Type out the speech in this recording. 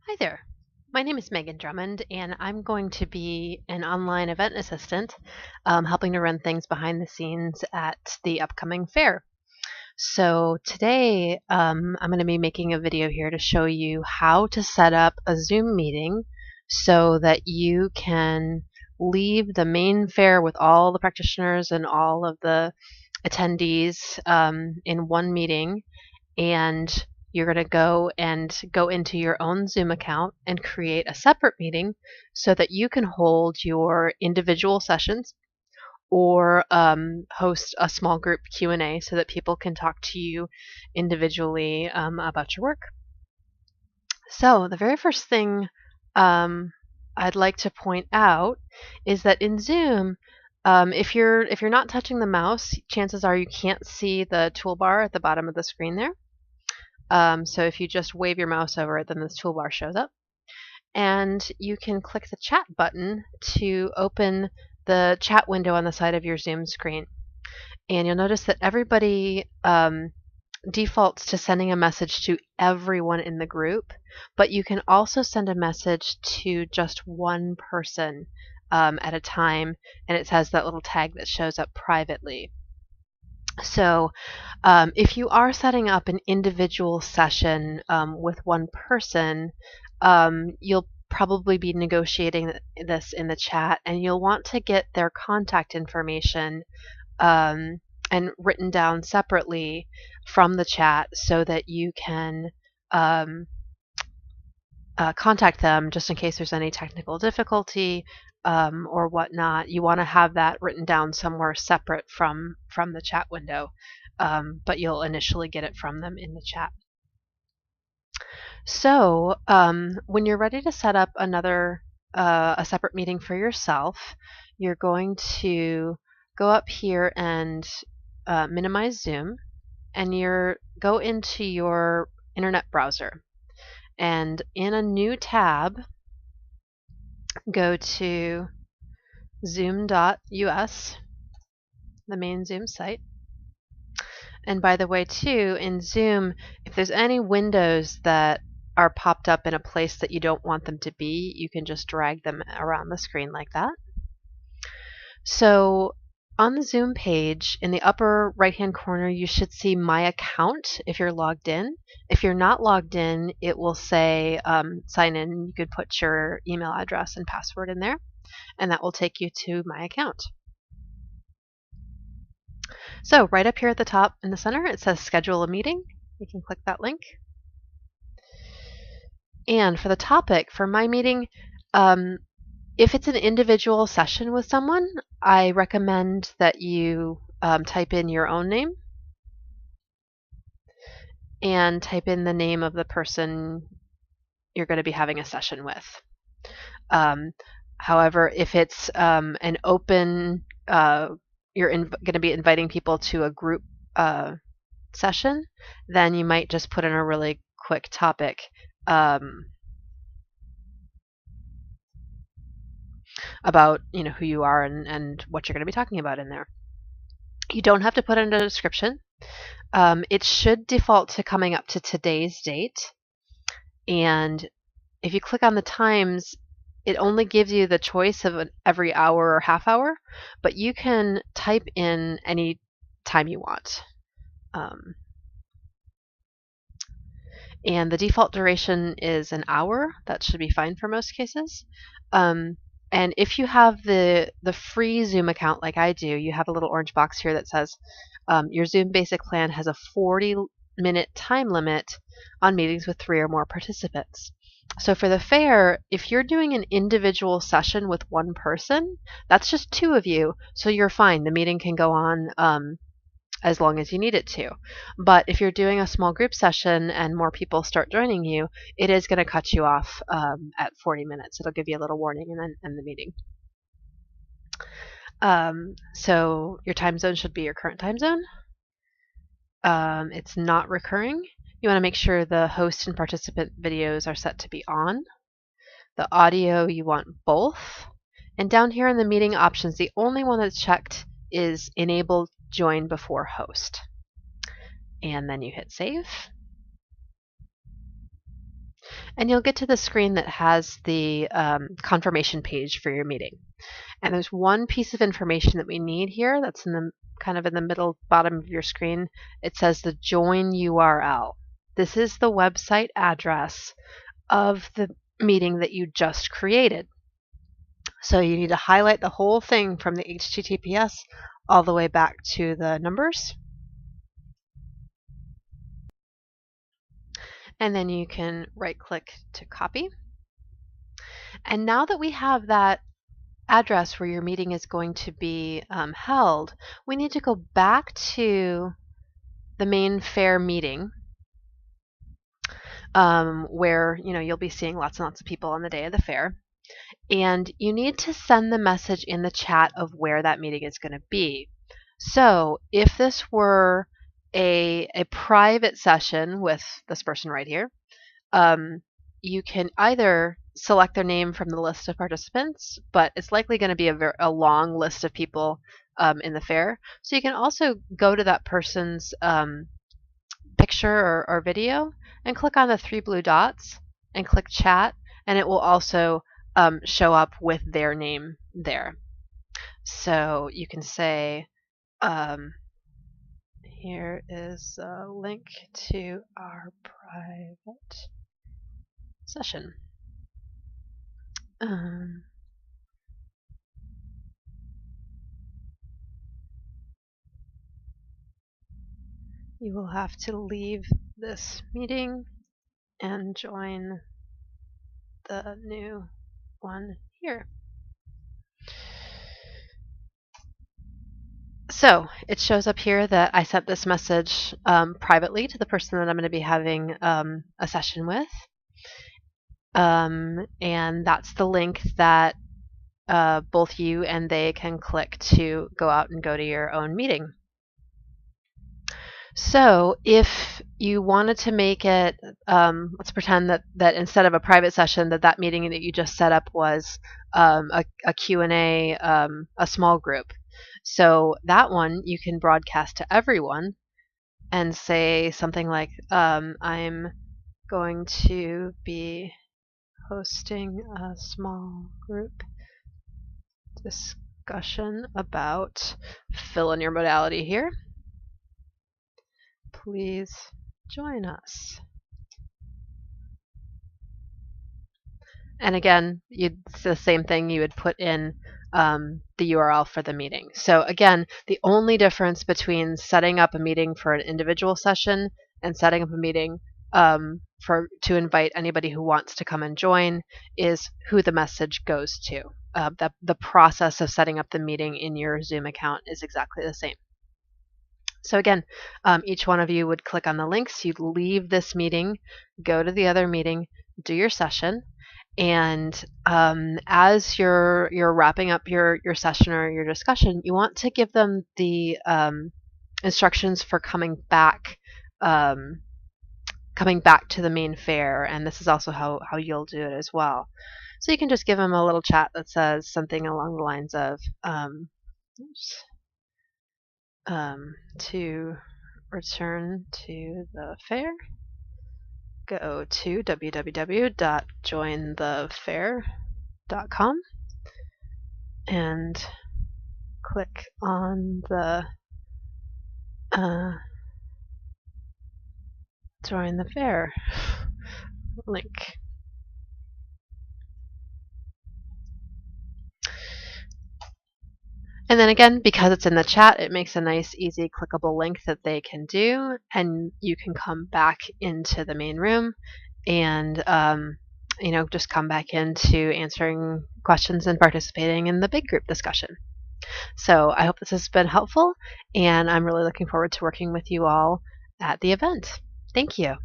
Hi there. My name is Megan Drummond, and I'm going to be an online event assistant, helping to run things behind the scenes at the upcoming fair. So today, I'm going to be making a video here to show you how to set up a Zoom meeting so that you can leave the main fair with all the practitioners and all of the attendees in one meeting, and you're going to go into your own Zoom account and create a separate meeting so that you can hold your individual sessions or host a small group Q&A so that people can talk to you individually about your work. So the very first thing I'd like to point out is that in Zoom, if you're not touching the mouse, chances are you can't see the toolbar at the bottom of the screen there. So if you just wave your mouse over it, then this toolbar shows up. And you can click the chat button to open the chat window on the side of your Zoom screen. And you'll notice that everybody defaults to sending a message to everyone in the group, but you can also send a message to just one person at a time, and it has that little tag that shows up privately. So if you are setting up an individual session with one person, you'll probably be negotiating this in the chat, and you'll want to get their contact information and written down separately from the chat so that you can contact them just in case there's any technical difficulty or whatnot. You want to have that written down somewhere separate from the chat window, but you'll initially get it from them in the chat. So when you're ready to set up a separate meeting for yourself, you're going to go up here and minimize Zoom, and go into your internet browser. And in a new tab, go to zoom.us, the main Zoom site. And by the way, too, in Zoom, if there's any windows that are popped up in a place that you don't want them to be, you can just drag them around the screen like that. So on the Zoom page, in the upper right-hand corner, you should see My Account if you're logged in. If you're not logged in, it will say sign in. You could put your email address and password in there, and that will take you to My Account. So right up here at the top in the center, it says Schedule a Meeting. You can click that link. And for the topic, for my meeting, if it's an individual session with someone, I recommend that you type in your own name and type in the name of the person you're going to be having a session with. However, if it's an open, you're going to be inviting people to a group session, then you might just put in a really quick topic. About who you are and what you're going to be talking about in there. You don't have to put in a description. It should default to coming up to today's date, and if you click on the times, it only gives you the choice of every hour or half hour, but you can type in any time you want. And the default duration is an hour. That should be fine for most cases. And if you have the free Zoom account like I do, you have a little orange box here that says your Zoom Basic plan has a 40-minute time limit on meetings with 3 or more participants. So for the fair, if you're doing an individual session with one person, that's just 2 of you, so you're fine. The meeting can go on as long as you need it to. But if you're doing a small group session and more people start joining you, it is going to cut you off at 40 minutes. It'll give you a little warning and then end the meeting. So your time zone should be your current time zone. It's not recurring. You want to make sure the host and participant videos are set to be on. The audio, you want both. And down here in the meeting options, the only one that's checked is enable join before host. And then you hit save. And you'll get to the screen that has the confirmation page for your meeting. And there's one piece of information that we need here that's in the kind of in the middle bottom of your screen. It says the join URL. This is the website address of the meeting that you just created. So you need to highlight the whole thing from the HTTPS all the way back to the numbers. And then you can right click to copy. And now that we have that address where your meeting is going to be held, we need to go back to the main fair meeting where you'll be seeing lots and lots of people on the day of the fair. And you need to send the message in the chat of where that meeting is going to be. So if this were a private session with this person right here, you can either select their name from the list of participants, but it's likely going to be a long list of people in the fair. So you can also go to that person's picture or video and click on the 3 blue dots and click chat, and it will also show up with their name there. So you can say, here is a link to our private session. You will have to leave this meeting and join the new one here. So it shows up here that I sent this message privately to the person that I'm going to be having a session with. And that's the link that both you and they can click to go out and go to your own meeting. So if you wanted to make it, let's pretend that instead of a private session, that meeting that you just set up was a Q&A, a small group. So that one you can broadcast to everyone and say something like, I'm going to be hosting a small group discussion about, fill in your modality here. Please join us. And again, it's the same thing, you would put in the URL for the meeting. So again, the only difference between setting up a meeting for an individual session and setting up a meeting to invite anybody who wants to come and join is who the message goes to. The process of setting up the meeting in your Zoom account is exactly the same. So again, each one of you would click on the links, you'd leave this meeting, go to the other meeting, do your session, and as you're wrapping up your session or your discussion, you want to give them the instructions for coming back to the main fair, and this is also how you'll do it as well. So you can just give them a little chat that says something along the lines of, to return to the fair, go to www.jointhefair.com and click on the join the fair link. And then again, because it's in the chat, it makes a nice, easy, clickable link that they can do, and you can come back into the main room and just come back into answering questions and participating in the big group discussion. So I hope this has been helpful, and I'm really looking forward to working with you all at the event. Thank you.